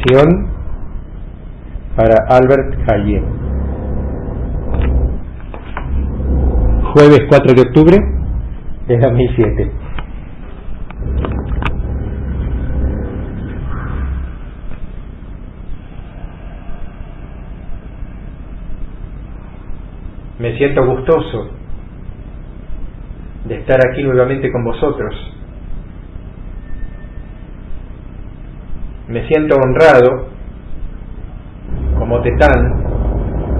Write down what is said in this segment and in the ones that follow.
Meditación para Albert Haye. Jueves 4 de octubre de 2007. Me siento gustoso de estar aquí nuevamente con vosotros. Me siento honrado como Tetán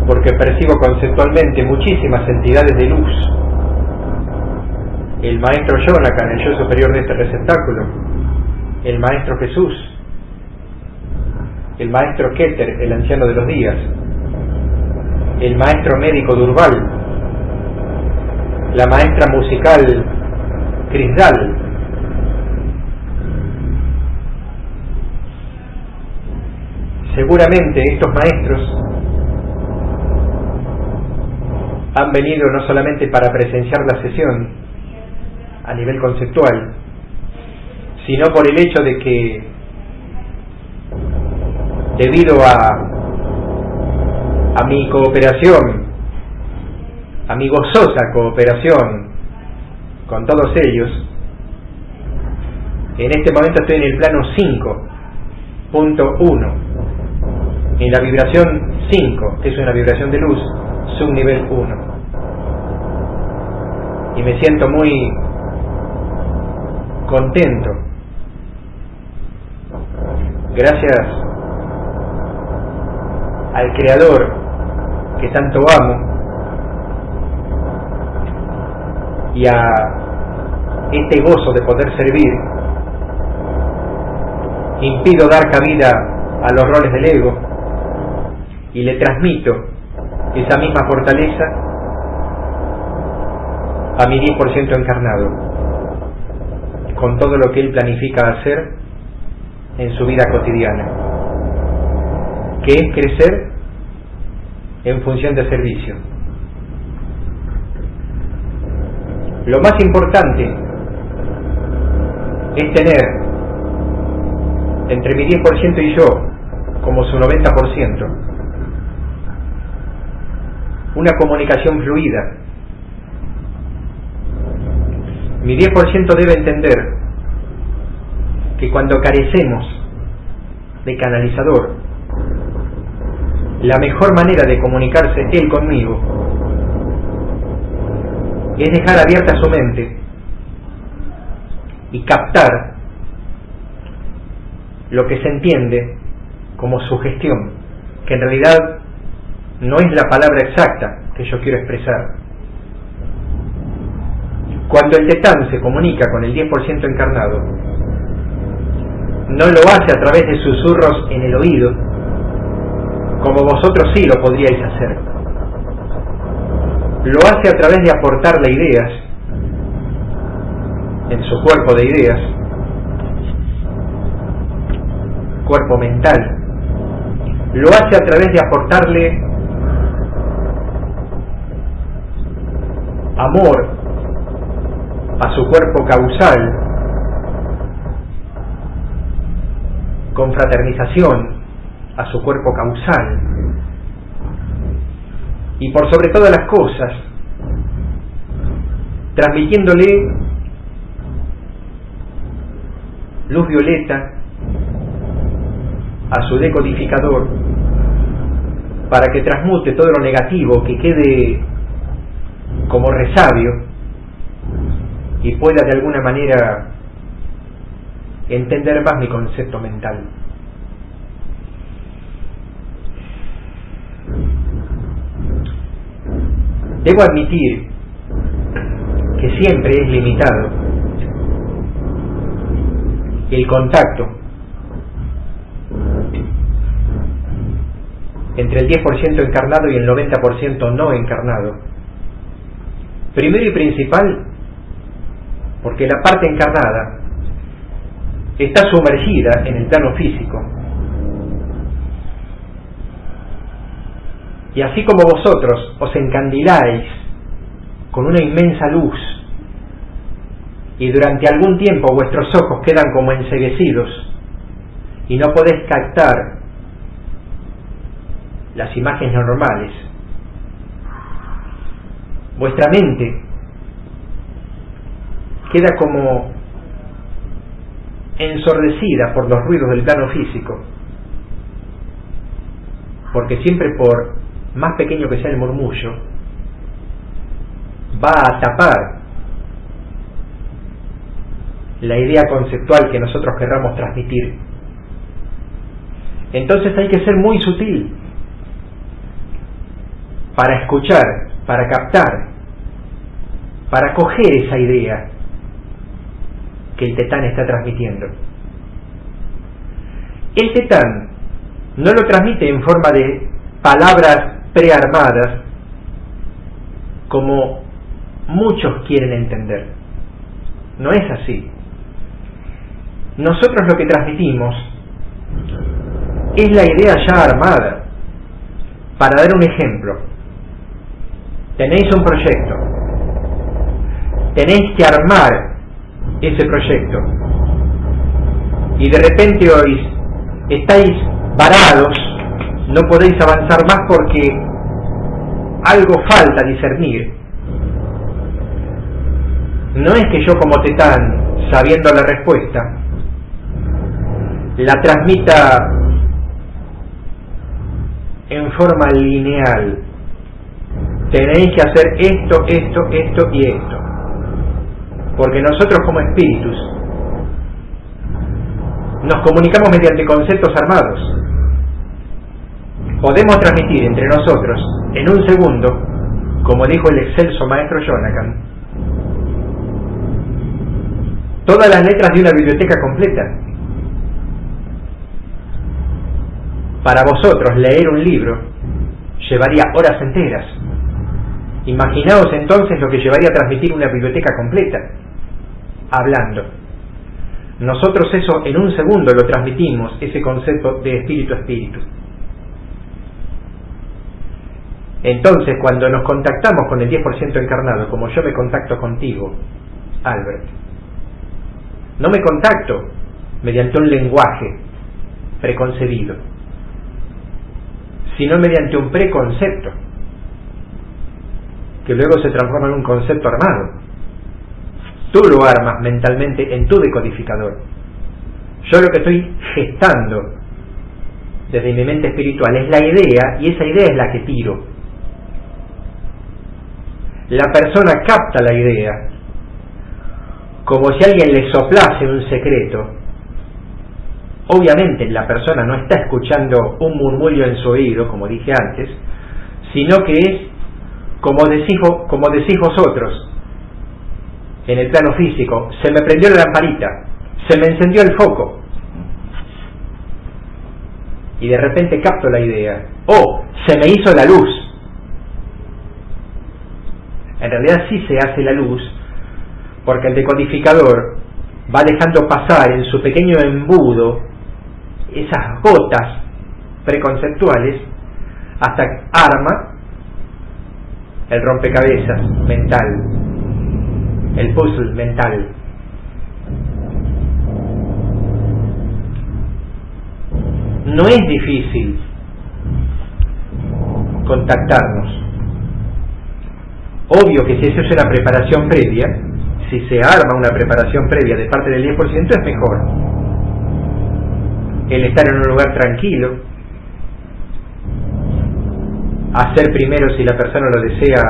porque percibo conceptualmente muchísimas entidades de luz. El maestro Jonathan, el yo superior de este receptáculo, el maestro Jesús, el maestro Keter, el anciano de los días, el maestro médico Durval, la maestra musical Crisdal, seguramente estos maestros han venido no solamente para presenciar la sesión a nivel conceptual, sino por el hecho de que, debido a mi cooperación, a mi gozosa cooperación con todos ellos, en este momento estoy en el plano 5.1, en la vibración 5, que es una vibración de luz, subnivel 1. Y me siento muy contento. Gracias al Creador que tanto amo y a este gozo de poder servir, impido dar cabida a los roles del ego y le transmito esa misma fortaleza a mi 10% encarnado, con todo lo que él planifica hacer en su vida cotidiana, que es crecer en función de servicio. Lo más importante es tener entre mi 10% y yo, como su 90%, una comunicación fluida. Mi 10% debe entender que cuando carecemos de canalizador, la mejor manera de comunicarse él conmigo es dejar abierta su mente y captar lo que se entiende como sugestión, que en realidad no es la palabra exacta que yo quiero expresar. Cuando el Tetán se comunica con el 10% encarnado, no lo hace a través de susurros en el oído, como vosotros sí lo podríais hacer. Lo hace a través de aportarle ideas en su cuerpo de ideas, cuerpo mental. Lo hace a través de aportarle amor a su cuerpo causal, confraternización a su cuerpo causal, y por sobre todas las cosas, transmitiéndole luz violeta a su decodificador para que transmute todo lo negativo que quede como resabio y pueda de alguna manera entender más mi concepto mental. Debo admitir que siempre es limitado el contacto entre el 10% encarnado y el 90% no encarnado. Primero y principal, porque la parte encarnada está sumergida en el plano físico. Y así como vosotros os encandiláis con una inmensa luz y durante algún tiempo vuestros ojos quedan como enceguecidos y no podés captar las imágenes normales, vuestra mente queda como ensordecida por los ruidos del plano físico, porque siempre, por más pequeño que sea el murmullo, va a tapar la idea conceptual que nosotros querramos transmitir. Entonces hay que ser muy sutil para escuchar, para captar, para coger esa idea que el tetán está transmitiendo. El tetán no lo transmite en forma de palabras prearmadas como muchos quieren entender. No es así. Nosotros lo que transmitimos es la idea ya armada. Para dar un ejemplo, tenéis un proyecto, tenéis que armar ese proyecto y de repente oís, estáis varados, no podéis avanzar más porque algo falta discernir. No es que yo como tetán, sabiendo la respuesta, la transmita en forma lineal. Tenéis que hacer esto, esto, esto y esto. Porque nosotros como espíritus nos comunicamos mediante conceptos armados. Podemos transmitir entre nosotros en un segundo, como dijo el excelso maestro Jonathan, todas las letras de una biblioteca completa. Para vosotros leer un libro llevaría horas enteras. Imaginaos entonces lo que llevaría a transmitir una biblioteca completa, hablando. Nosotros eso en un segundo lo transmitimos, ese concepto de espíritu a espíritu. Entonces, cuando nos contactamos con el 10% encarnado, como yo me contacto contigo, Albert, no me contacto mediante un lenguaje preconcebido, sino mediante un preconcepto, que luego se transforma en un concepto armado. Tú lo armas mentalmente en tu decodificador. Yo lo que estoy gestando desde mi mente espiritual es la idea, y esa idea es la que tiro. La persona capta la idea como si alguien le soplase un secreto. Obviamente la persona no está escuchando un murmullo en su oído, como dije antes, sino que es como decís vosotros en el plano físico: se me prendió la lamparita, se me encendió el foco, y de repente capto la idea, oh, se me hizo la luz. En realidad sí se hace la luz, porque el decodificador va dejando pasar en su pequeño embudo esas gotas preconceptuales hasta que arma el rompecabezas mental, el puzzle mental. No es difícil contactarnos. Obvio que si eso es una preparación previa, si se arma una preparación previa de parte del 10%, es mejor. El estar en un lugar tranquilo, hacer primero, si la persona lo desea,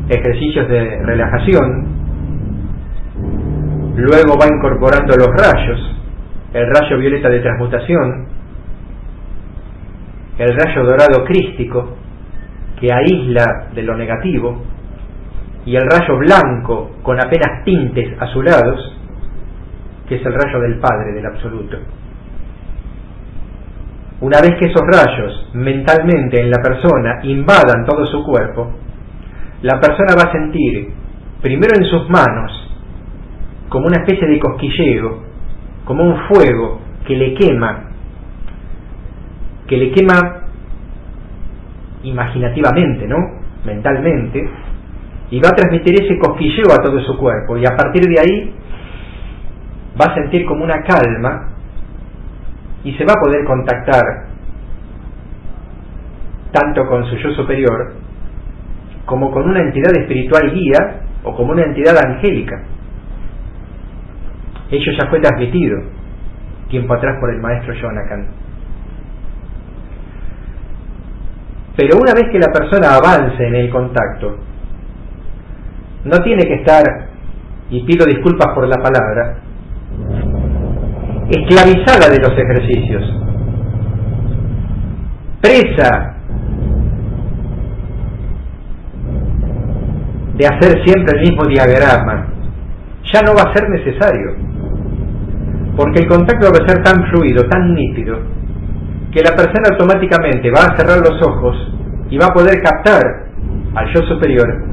ejercicios de relajación, luego va incorporando los rayos, el rayo violeta de transmutación, el rayo dorado crístico que aísla de lo negativo, y el rayo blanco con apenas tintes azulados, que es el rayo del Padre, del Absoluto. Una vez que esos rayos mentalmente en la persona invadan todo su cuerpo, la persona va a sentir primero en sus manos como una especie de cosquilleo, como un fuego que le quema imaginativamente, ¿no? Mentalmente, y va a transmitir ese cosquilleo a todo su cuerpo, y a partir de ahí va a sentir como una calma y se va a poder contactar tanto con su yo superior como con una entidad espiritual guía o como una entidad angélica. Ello ya fue transmitido tiempo atrás por el maestro Jonathan. Pero una vez que la persona avance en el contacto, no tiene que estar, y pido disculpas por la palabra, esclavizada de los ejercicios, presa de hacer siempre el mismo diagrama. Ya no va a ser necesario, porque el contacto va a ser tan fluido, tan nítido, que la persona automáticamente va a cerrar los ojos y va a poder captar al yo superior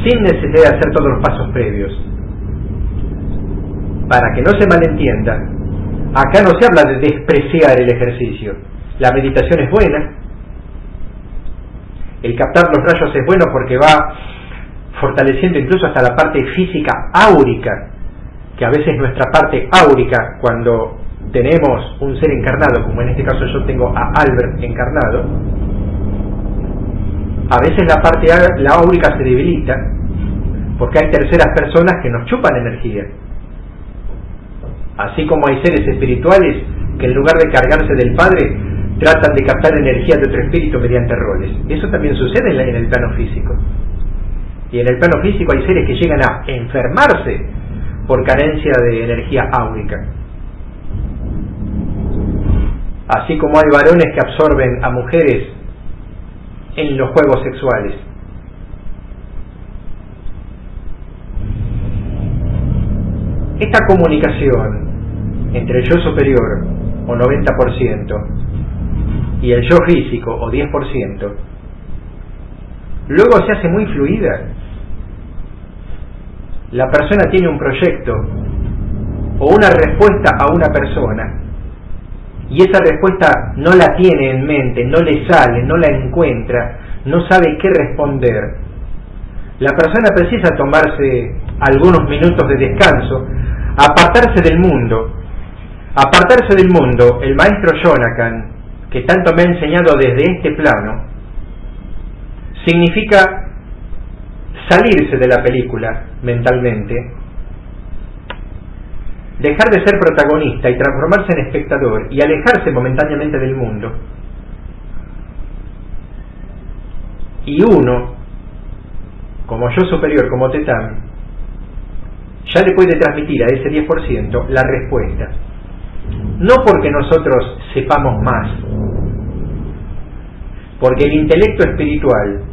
sin necesidad de hacer todos los pasos previos. Para que no se malentienda, acá no se habla de despreciar el ejercicio. La meditación es buena, el captar los rayos es bueno porque va fortaleciendo incluso hasta la parte física áurica, que a veces nuestra parte áurica, cuando tenemos un ser encarnado, como en este caso yo tengo a Albert encarnado, a veces la áurica se debilita porque hay terceras personas que nos chupan energía, así como hay seres espirituales que en lugar de cargarse del Padre tratan de captar energía de otro espíritu mediante roles. Eso también sucede en el plano físico, y en el plano físico hay seres que llegan a enfermarse por carencia de energía áurica, así como hay varones que absorben a mujeres en los juegos sexuales. Esta comunicación entre el yo superior, o 90%, y el yo físico, o 10%, luego se hace muy fluida. La persona tiene un proyecto o una respuesta a una persona, y esa respuesta no la tiene en mente, no le sale, no la encuentra, no sabe qué responder. La persona precisa tomarse algunos minutos de descanso, apartarse del mundo. Apartarse del mundo, el maestro Jonathan, que tanto me ha enseñado desde este plano, significa salirse de la película mentalmente, dejar de ser protagonista y transformarse en espectador y alejarse momentáneamente del mundo. Y uno, como yo superior, como Tetán, ya le puede transmitir a ese 10% la respuesta. No porque nosotros sepamos más, porque el intelecto espiritual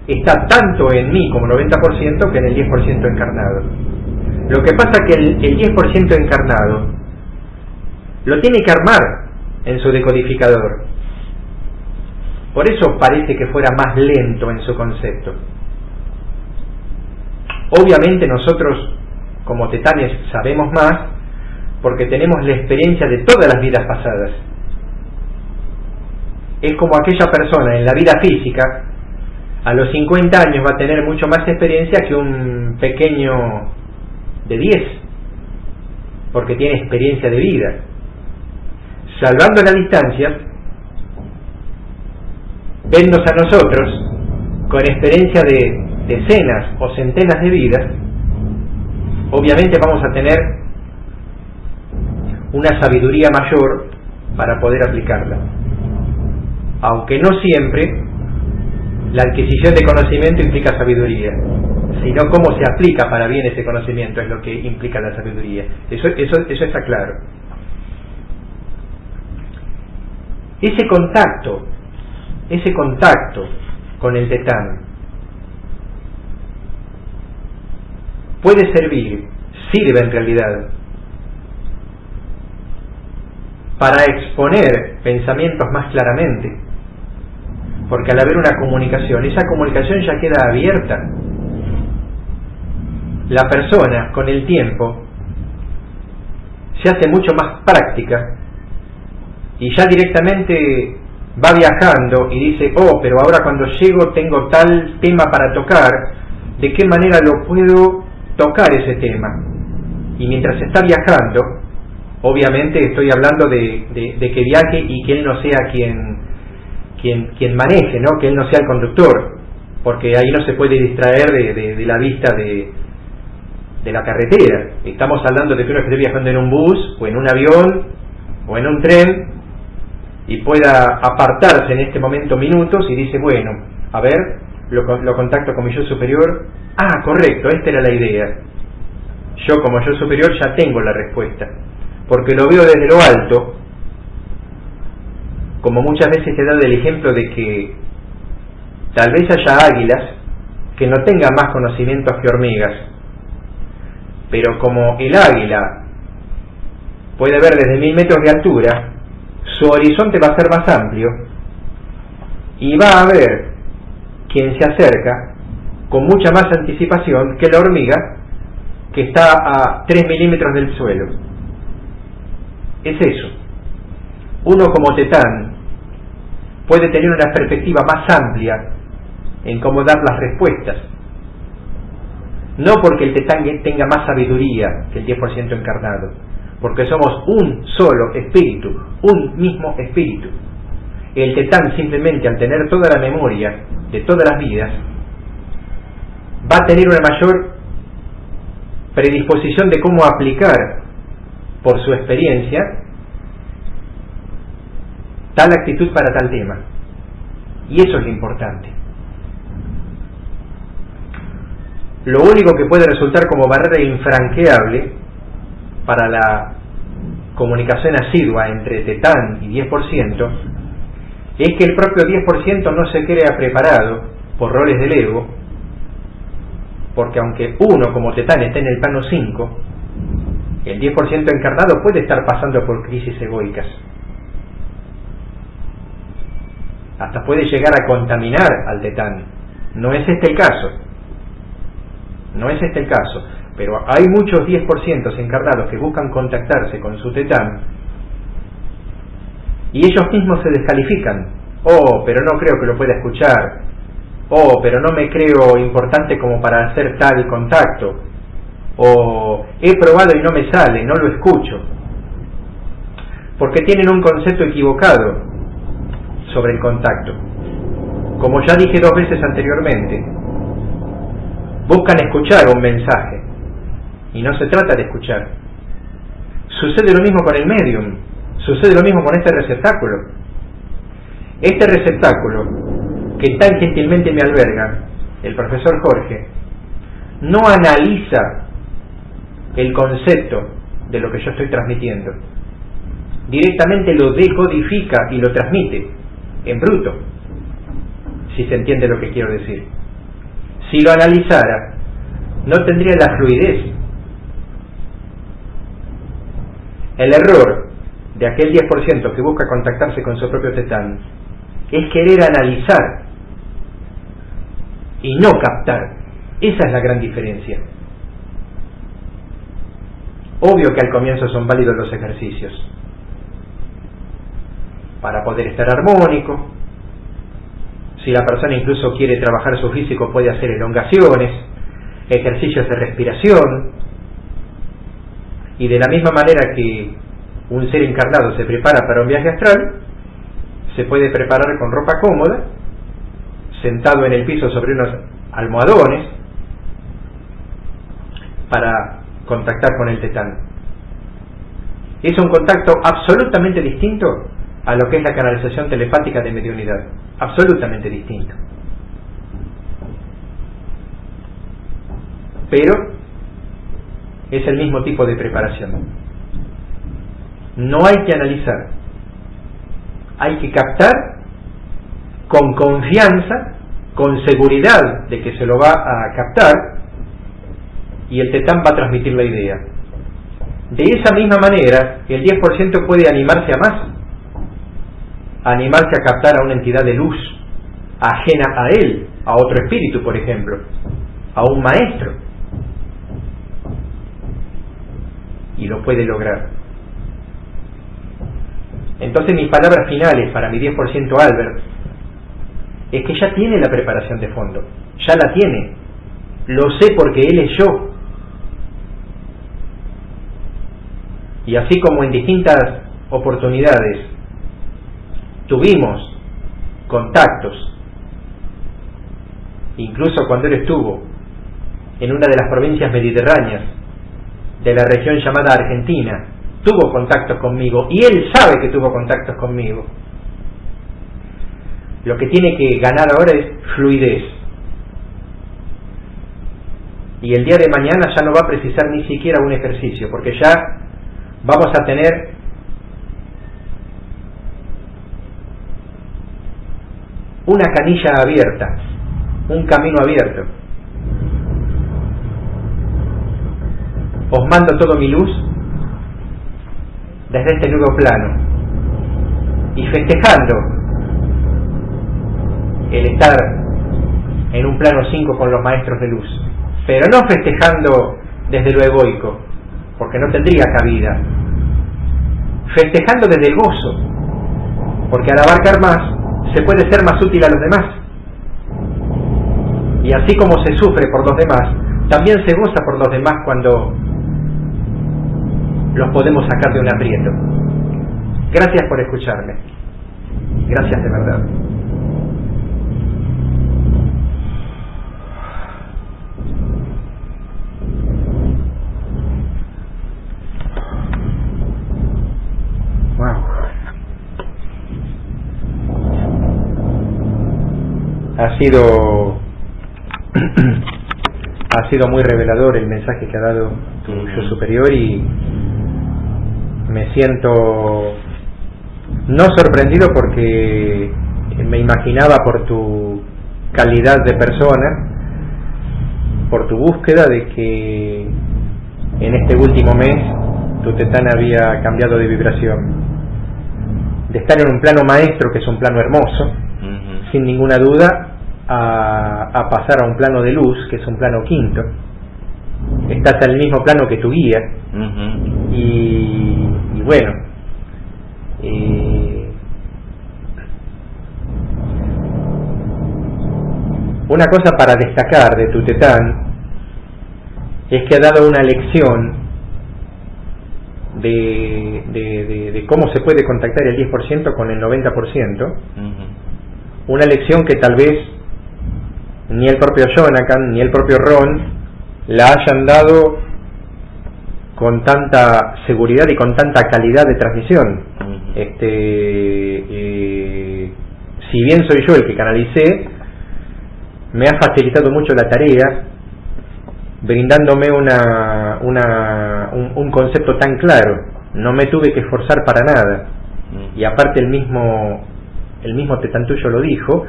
está tanto en mí como 90% que en el 10% encarnado. Lo que pasa es que el 10% encarnado lo tiene que armar en su decodificador. Por eso parece que fuera más lento en su concepto. Obviamente nosotros, como tetanes, sabemos más porque tenemos la experiencia de todas las vidas pasadas. Es como aquella persona en la vida física, a los 50 años va a tener mucho más experiencia que un pequeño de 10, porque tiene experiencia de vida. Salvando la distancia, vennos a nosotros con experiencia de decenas o centenas de vidas, obviamente vamos a tener una sabiduría mayor para poder aplicarla, aunque no siempre la adquisición de conocimiento implica sabiduría, sino cómo se aplica para bien ese conocimiento es lo que implica la sabiduría. Eso está claro. Ese contacto con el Tetán puede servir, sirve en realidad, para exponer pensamientos más claramente, porque al haber una comunicación, esa comunicación ya queda abierta. La persona, con el tiempo, se hace mucho más práctica y ya directamente va viajando y dice, oh, pero ahora cuando llego tengo tal tema para tocar, ¿de qué manera lo puedo tocar ese tema? Y mientras está viajando, Obviamente estoy hablando de que viaje y que él no sea quien maneje, ¿no? Que él no sea el conductor, porque ahí no se puede distraer de la vista de la carretera. Estamos hablando de que uno esté viajando en un bus o en un avión o en un tren y pueda apartarse en este momento minutos y dice, bueno, a ver, lo contacto con mi yo superior. Ah, correcto, esta era la idea. Yo como yo superior ya tengo la respuesta, porque lo veo desde lo alto, como muchas veces te he dado el ejemplo de que tal vez haya águilas que no tengan más conocimientos que hormigas, pero como el águila puede ver desde 1000 metros de altura, su horizonte va a ser más amplio y va a ver quien se acerca con mucha más anticipación que la hormiga que está a 3 milímetros del suelo. Es eso. Uno como Tetán puede tener una perspectiva más amplia en cómo dar las respuestas. No porque el Tetán tenga más sabiduría que el 10% encarnado, porque somos un solo espíritu, un mismo espíritu. El Tetán simplemente, al tener toda la memoria de todas las vidas, va a tener una mayor predisposición de cómo aplicar por su experiencia tal actitud para tal tema. Y eso es lo importante. Lo único que puede resultar como barrera infranqueable para la comunicación asidua entre Tetán y 10% es que el propio 10% no se crea preparado por roles del ego, porque aunque uno como Tetán esté en el plano 5, el 10% encarnado puede estar pasando por crisis egoicas. Hasta puede llegar a contaminar al Tetán. No es este el caso. No es este el caso. Pero hay muchos 10% encarnados que buscan contactarse con su Tetán y ellos mismos se descalifican. Oh, pero no creo que lo pueda escuchar. Oh, pero no me creo importante como para hacer tal contacto. O he probado y no me sale, no lo escucho. Porque tienen un concepto equivocado sobre el contacto. Como ya dije 2 veces anteriormente, buscan escuchar un mensaje y no se trata de escuchar. Sucede lo mismo con el medium, sucede lo mismo con este receptáculo. Este receptáculo que tan gentilmente me alberga el profesor Jorge no analiza el concepto de lo que yo estoy transmitiendo, directamente lo decodifica y lo transmite en bruto, si se entiende lo que quiero decir. Si lo analizara, no tendría la fluidez. El error de aquel 10% que busca contactarse con su propio Tetán es querer analizar y no captar. Esa es la gran diferencia. Obvio que al comienzo son válidos los ejercicios para poder estar armónico. Si la persona incluso quiere trabajar su físico, puede hacer elongaciones, ejercicios de respiración. Y de la misma manera que un ser encarnado se prepara para un viaje astral, se puede preparar con ropa cómoda, sentado en el piso sobre unos almohadones, para contactar con el Tetán. Es un contacto absolutamente distinto a lo que es la canalización telepática de mediunidad. Absolutamente distinto. Pero es el mismo tipo de preparación. No hay que analizar, hay que captar con confianza, con seguridad de que se lo va a captar, y el Tetán va a transmitir la idea. De esa misma manera, el 10% puede animarse a más, animarse a captar a una entidad de luz ajena a él, a otro espíritu, por ejemplo, a un maestro, y lo puede lograr. Entonces mis palabras finales para mi 10% Albert es que ya tiene la preparación de fondo, ya la tiene, lo sé porque él es yo. Y así como en distintas oportunidades tuvimos contactos, incluso cuando él estuvo en una de las provincias mediterráneas de la región llamada Argentina, tuvo contactos conmigo y él sabe que tuvo contactos conmigo. Lo que tiene que ganar ahora es fluidez. Y el día de mañana ya no va a precisar ni siquiera un ejercicio, porque ya vamos a tener una canilla abierta, un camino abierto. Os mando toda mi luz desde este nuevo plano y festejando el estar en un plano 5 con los maestros de luz, pero no festejando desde lo egoico, porque no tendría cabida, festejando desde el gozo, porque al abarcar más se puede ser más útil a los demás, y así como se sufre por los demás, también se goza por los demás cuando los podemos sacar de un aprieto. Gracias por escucharme, gracias de verdad. Ha sido muy revelador el mensaje que ha dado tu yo superior, y me siento no sorprendido porque me imaginaba por tu calidad de persona, por tu búsqueda, de que en este último mes tu tetán había cambiado de vibración, de estar en un plano maestro, que es un plano hermoso, sin ninguna duda, a pasar a un plano de luz, que es un plano quinto. Estás en el mismo plano que tu guía, y bueno, una cosa para destacar de tu tetán es que ha dado una lección de cómo se puede contactar el 10% con el 90%, una lección que tal vez ni el propio Jonathan ni el propio Ron la hayan dado con tanta seguridad y con tanta calidad de transmisión. Si bien soy yo el que canalicé, me ha facilitado mucho la tarea, brindándome un concepto tan claro. No me tuve que esforzar para nada, y aparte el mismo tetán tuyo lo dijo,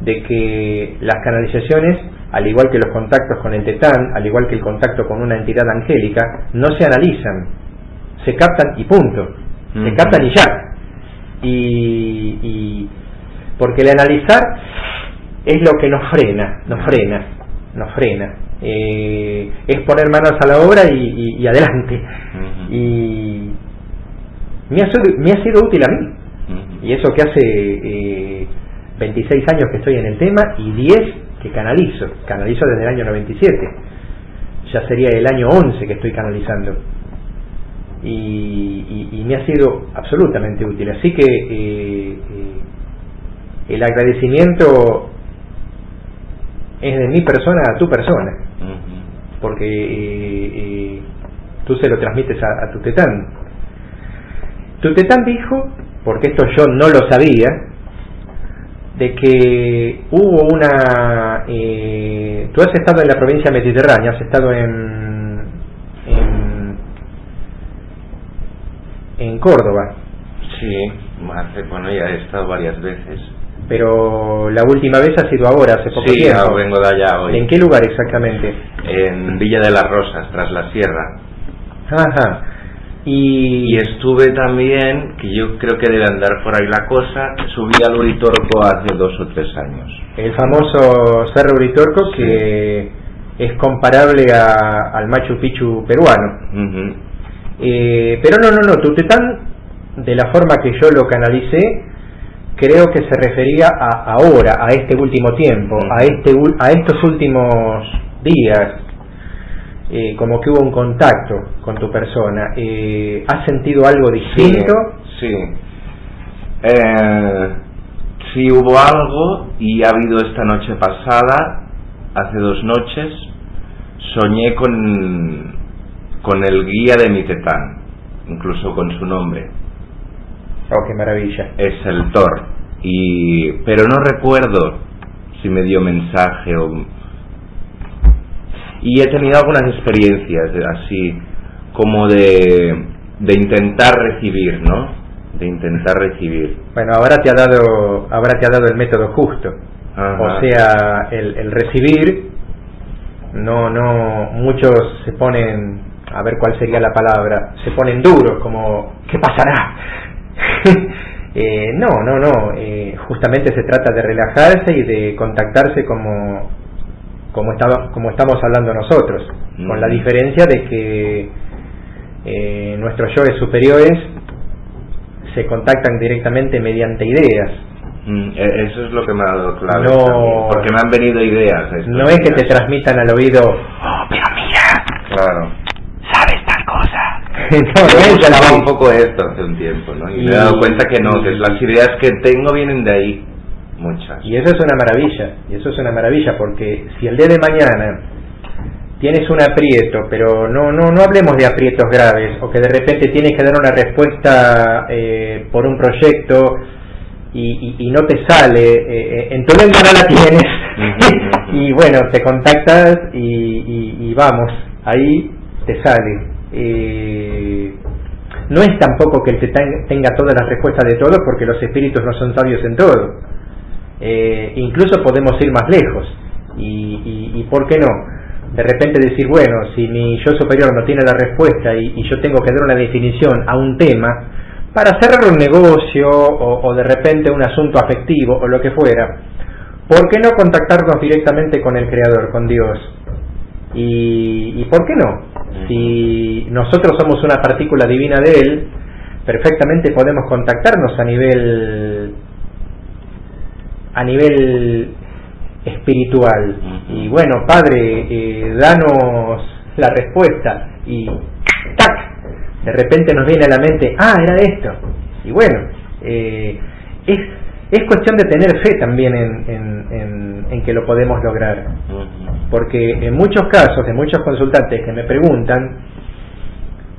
de que las canalizaciones, al igual que los contactos con el tetán, al igual que el contacto con una entidad angélica, no se analizan, se captan y punto, se captan y ya. Y porque el analizar es lo que nos frena, es poner manos a la obra y adelante. Y me ha sido útil a mí, y eso que hace 26 años que estoy en el tema y 10 que canalizo desde el año 97, ya sería el año 11 que estoy canalizando, y me ha sido absolutamente útil. Así que el agradecimiento es de mi persona a tu persona, porque tú se lo transmites a tu tetán. Tu tetán dijo, porque esto yo no lo sabía, de que hubo una... tú has estado en la provincia mediterránea, has estado en Córdoba. Sí, bueno, ya he estado varias veces. Pero la última vez ha sido ahora, hace poco tiempo. Sí, vengo de allá hoy. ¿En qué lugar exactamente? En Villa de las Rosas, tras la sierra. Ajá. Y estuve también, que yo creo que debe andar por ahí la cosa, subí al Uritorco hace 2 o 3 años. El famoso Cerro Uritorco, sí, que es comparable al Machu Picchu peruano. Pero no, tu tetán, de la forma que yo lo canalicé, creo que se refería a ahora, a este último tiempo, a estos últimos días. como que hubo un contacto con tu persona. ¿Has sentido algo distinto? Sí. Sí hubo algo, y ha habido esta noche pasada, hace 2 noches, soñé con el guía de mi Tetán, incluso con su nombre. Oh, qué maravilla. Es el Thor, pero no recuerdo si me dio mensaje y he tenido algunas experiencias así como de intentar recibir, ¿no? De intentar recibir. Bueno, ahora te ha dado el método justo. Ajá. O sea, el recibir, no, muchos se ponen, a ver cuál sería la palabra, se ponen duros, como, ¿qué pasará? No, justamente se trata de relajarse y de contactarse como estamos hablando nosotros, con la diferencia de que nuestros yoes superiores se contactan directamente mediante ideas. Eso es lo que me ha dado claro. No, porque me han venido ideas. No es que te transmitan al oído, oh, pero mira, claro, sabes tal cosa. No, ya un poco esto hace un tiempo, ¿no? Y me he dado cuenta que no, que las ideas que tengo vienen de ahí, muchas. Y eso es una maravilla, porque si el día de mañana tienes un aprieto, pero no hablemos de aprietos graves, o que de repente tienes que dar una respuesta por un proyecto y no te sale, en tu lengua no la tienes, y bueno, te contactas y vamos, ahí te sale. No es tampoco que el Tetán tenga todas las respuestas de todo, porque los espíritus no son sabios en todo. Incluso podemos ir más lejos, y ¿por qué no? De repente decir, bueno, si mi yo superior no tiene la respuesta y yo tengo que dar una definición a un tema para cerrar un negocio o de repente un asunto afectivo o lo que fuera, ¿por qué no contactarnos directamente con el Creador, con Dios? ¿Y por qué no? Si nosotros somos una partícula divina de Él, perfectamente podemos contactarnos a nivel espiritual. Y bueno, Padre, danos la respuesta, y ¡tac! De repente nos viene a la mente, era esto. Y bueno, es cuestión de tener fe también en que lo podemos lograr, porque en muchos casos de muchos consultantes que me preguntan,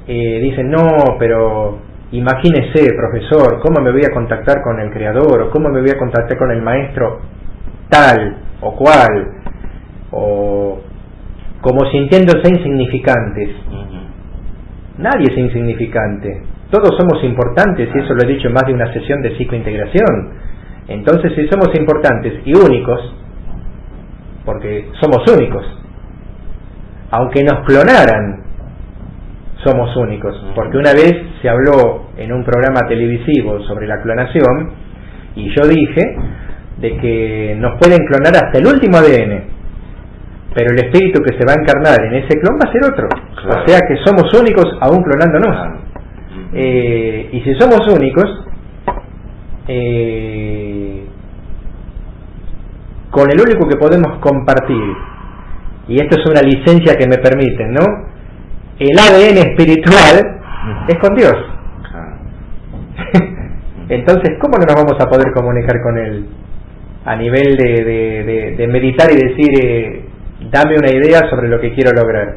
dicen, no, pero imagínese, profesor, ¿cómo me voy a contactar con el Creador? ¿O cómo me voy a contactar con el maestro tal o cual? O como sintiéndose insignificantes. Nadie es insignificante, todos somos importantes, y eso lo he dicho en más de una sesión de psicointegración. Entonces, si somos importantes y únicos, porque somos únicos, aunque nos clonaran, somos únicos, porque una vez se habló en un programa televisivo sobre la clonación, y yo dije de que nos pueden clonar hasta el último ADN, pero el espíritu que se va a encarnar en ese clon va a ser otro. Claro. O sea que somos únicos aún clonándonos. Claro. Y si somos únicos, con el único que podemos compartir, y esto es una licencia que me permiten, ¿no? El ADN espiritual es con Dios. Entonces, ¿cómo no nos vamos a poder comunicar con Él? A nivel de meditar y decir, dame una idea sobre lo que quiero lograr.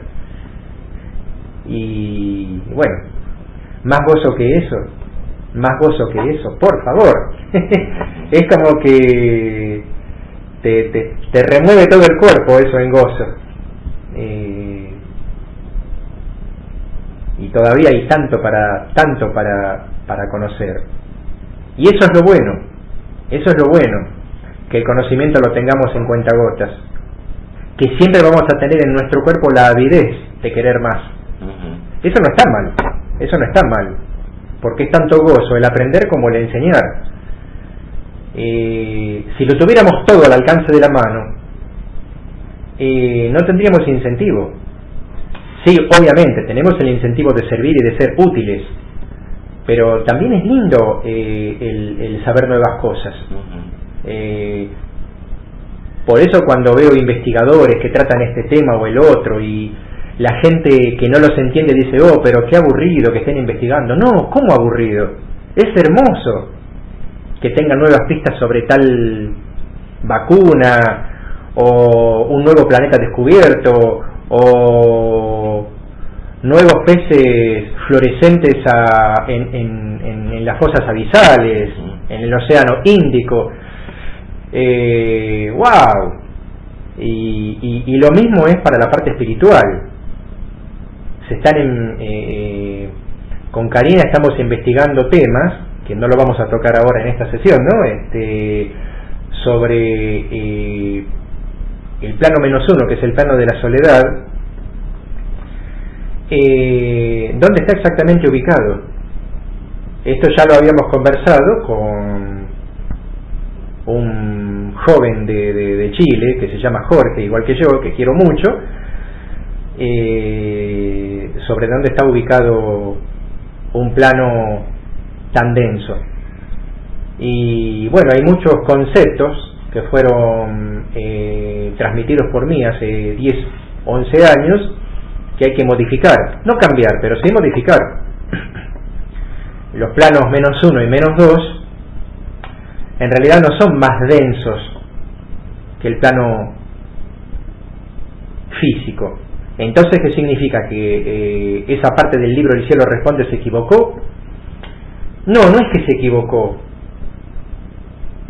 Y bueno, más gozo que eso, por favor. Es como que te remueve todo el cuerpo eso en gozo. Y todavía hay tanto para conocer. Y eso es lo bueno, que el conocimiento lo tengamos en cuentagotas, que siempre vamos a tener en nuestro cuerpo la avidez de querer más. Eso no está mal, porque es tanto gozo el aprender como el enseñar. Si lo tuviéramos todo al alcance de la mano, no tendríamos incentivo. Sí, obviamente, tenemos el incentivo de servir y de ser útiles, pero también es lindo el saber nuevas cosas. Por eso cuando veo investigadores que tratan este tema o el otro y la gente que no los entiende dice, oh, pero qué aburrido que estén investigando. No, ¿cómo aburrido? Es hermoso que tengan nuevas pistas sobre tal vacuna, o un nuevo planeta descubierto, o nuevos peces fluorescentes en las fosas abisales, en el océano Índico. ¡Wow! Y lo mismo es para la parte espiritual. Con Karina estamos investigando temas que no lo vamos a tocar ahora en esta sesión, ¿no? Sobre el plano -1, que es el plano de la soledad. ¿Dónde está exactamente ubicado? Esto ya lo habíamos conversado con un joven de Chile que se llama Jorge, igual que yo, que quiero mucho, sobre dónde está ubicado un plano tan denso. Y bueno, hay muchos conceptos que fueron transmitidos por mí hace 10, 11 años que hay que modificar, no cambiar, pero sí modificar. Los planos -1 y -2 en realidad no son más densos que el plano físico. Entonces, ¿qué significa? ¿Que esa parte del libro El cielo responde se equivocó? No, no es que se equivocó.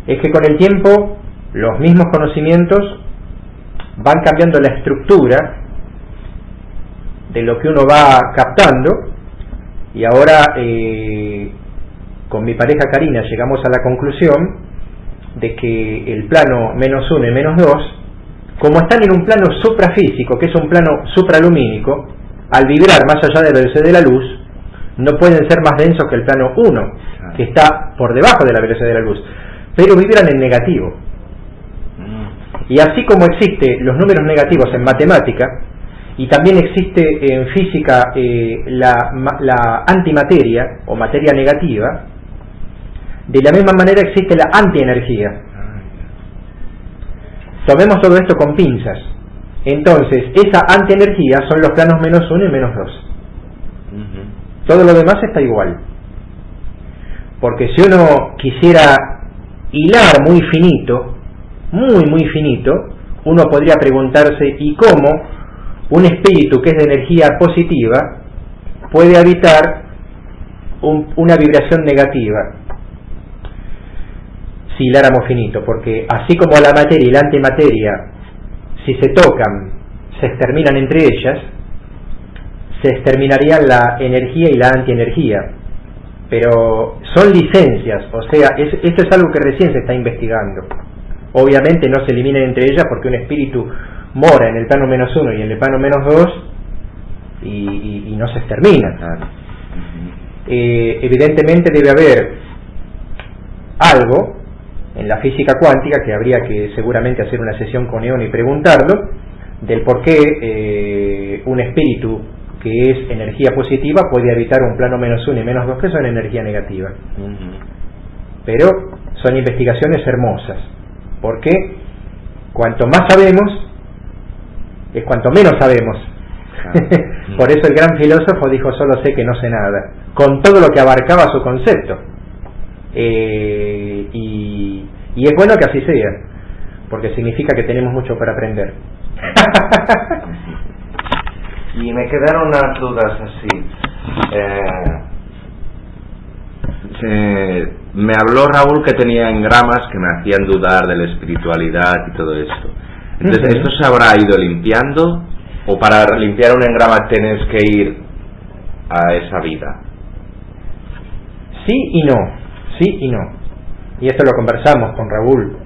Es que con el tiempo los mismos conocimientos van cambiando la estructura de lo que uno va captando, y ahora con mi pareja Karina llegamos a la conclusión de que el plano -1 y -2, como están en un plano suprafísico, que es un plano supralumínico, al vibrar más allá de la velocidad de la luz, no pueden ser más densos que el plano 1, que está por debajo de la velocidad de la luz, pero vibran en negativo. Y así como existen los números negativos en matemática, y también existe en física la antimateria o materia negativa, de la misma manera existe la antienergía. Tomemos todo esto con pinzas. Entonces, esa antienergía son los planos -1 y -2. Todo lo demás está igual. Porque si uno quisiera hilar muy finito, muy finito, uno podría preguntarse, ¿y cómo un espíritu que es de energía positiva puede habitar una vibración negativa? Si hiláramos finito, porque así como la materia y la antimateria, si se tocan, se exterminan entre ellas, se exterminarían la energía y la antienergía. Pero son licencias, o sea, esto es algo que recién se está investigando. Obviamente no se eliminan entre ellas porque un espíritu mora en el plano -1 y en el plano -2 y no se extermina. Evidentemente debe haber algo en la física cuántica que habría que seguramente hacer una sesión con Eon y preguntarlo, del por qué un espíritu que es energía positiva puede habitar un plano -1 y -2 que son energía negativa. Pero son investigaciones hermosas, porque cuanto más sabemos es cuanto menos sabemos. Por eso el gran filósofo dijo: solo sé que no sé nada, con todo lo que abarcaba su concepto. Y es bueno que así sea, porque significa que tenemos mucho para aprender. Y me quedaron unas dudas así. Me habló Raúl que tenía engramas que me hacían dudar de la espiritualidad y todo esto. Entonces, ¿esto se habrá ido limpiando? ¿O para limpiar un engrama tienes que ir a esa vida? Sí y no, sí y no. Y esto lo conversamos con Raúl.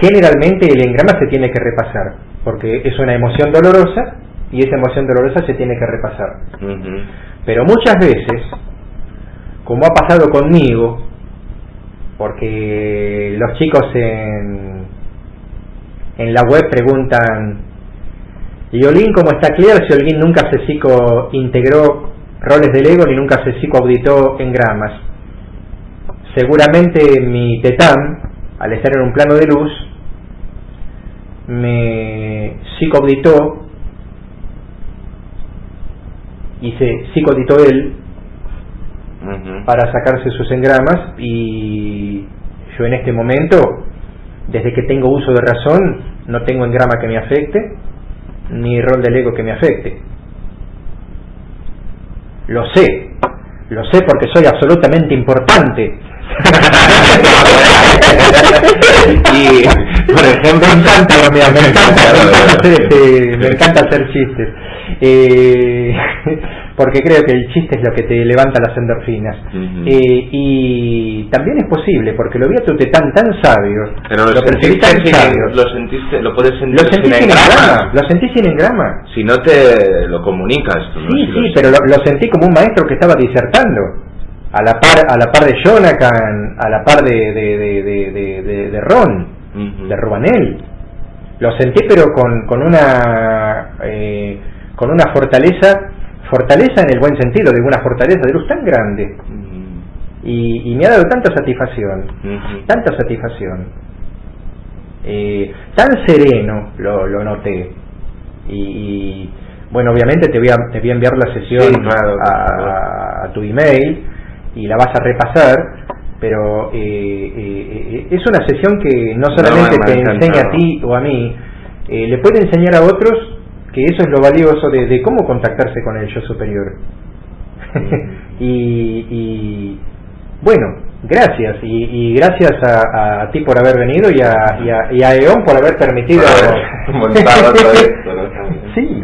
Generalmente el engrama se tiene que repasar, porque es una emoción dolorosa y esa emoción dolorosa se tiene que repasar. Pero muchas veces, como ha pasado conmigo, porque los chicos en la web preguntan: ¿y Olin cómo está clear si Olin nunca se psico integró roles del ego ni nunca se psico auditó engramas? Seguramente mi tetán, al estar en un plano de luz, me psicoauditó y se psicoauditó él para sacarse sus engramas, y yo en este momento, desde que tengo uso de razón, no tengo engrama que me afecte, ni rol del ego que me afecte. Lo sé porque soy absolutamente importante. Y, por ejemplo, me encanta hacer chistes, porque creo que el chiste es lo que te levanta las endorfinas. Y también es posible, porque lo vi a tu tetán tan sabio. Pero lo percibí tan sabio. Lo sentiste, lo puedes sentir sin engrama. Lo sentí sin engrama. Si no te lo comunicas tú, ¿no? Sí, pero lo sentí como un maestro que estaba disertando. A la par de Jonathan, a la par de Ron, de Rubanel. Lo sentí, pero con una fortaleza en el buen sentido, de una fortaleza de luz tan grande. Y me ha dado tanta satisfacción, tan sereno lo noté. Y bueno, obviamente te voy a enviar la sesión a tu email, y la vas a repasar, pero es una sesión que no solamente te enseña a ti o a mí, le puede enseñar a otros, que eso es lo valioso de cómo contactarse con el yo superior. y bueno, gracias, y gracias a ti por haber venido, y a Eón por haber permitido montado todo esto, ¿no? Sí.